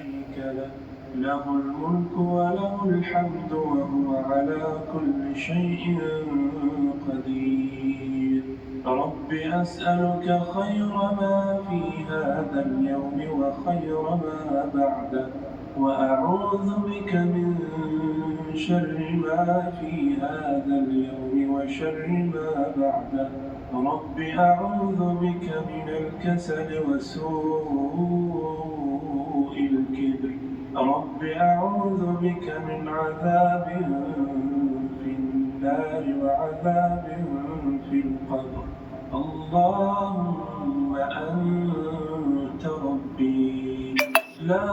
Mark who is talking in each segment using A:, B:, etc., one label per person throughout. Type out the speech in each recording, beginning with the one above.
A: شريك له، له الملك وله الحمد وهو على كل شيء قدير. رب أسألك خير ما في هذا اليوم وخير ما بعده، وأعوذ بك من شر ما في هذا اليوم وشر ما بعده. رب أعوذ بك من الكسل وسوء الكبر. رب أعوذ بك من عذاب في النار وعذاب في القبر. اللهم أنت ربي لا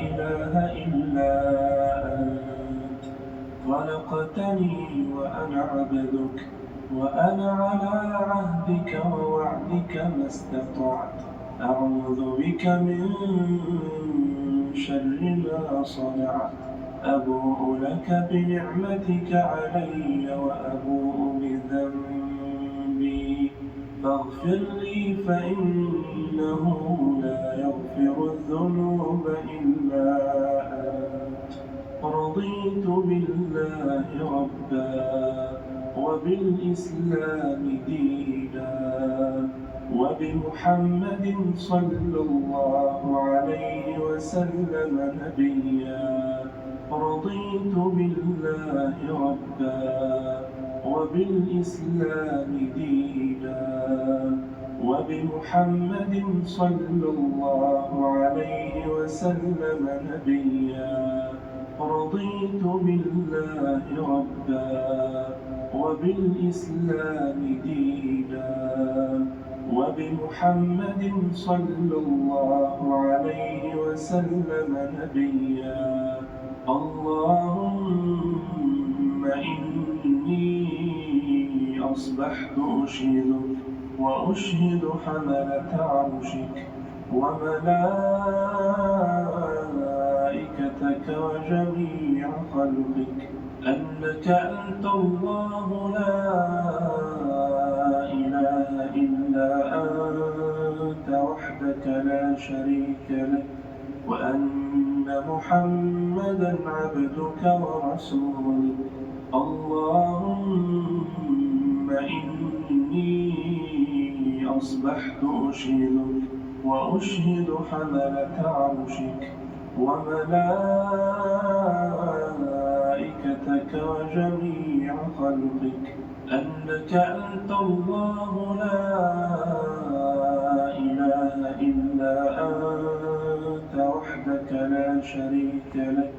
A: إله إلا أنت، خلقتني وأنا عبدك، وأنا على عهدك ووعدك ما استطعت. أعوذ بك من شر ما صنعت. أبوء لك بنعمتك علي وأبوء بذنبي، فاغفر لي فإنه لا يغفر الذنوب إلا أنت. رضيت بالله ربا وبالإسلام دينا وبمحمد صلى الله عليه وسلم نبيا. رضيت بالله ربا وبالإسلام دينا وبمحمد صلى الله عليه وسلم نبيا. رضيت بالله ربا وبالإسلام دينا وبمحمد صلى الله عليه وسلم نبيا. اللهم إني أصبحت أشهدك وأشهد حملة عرشك وملائكتك وجميع خلقك أنك أنت الله لا إله إلا أنت وحدك لا شريك لك، وأن محمدًا عبدك ورسولك. اللهم إني أصبحت أشهدك وأشهد حملة عرشك وملائكتك وجميع خلقك أنك أنت الله لا إله إلا أنت وحدك لا شريك لك،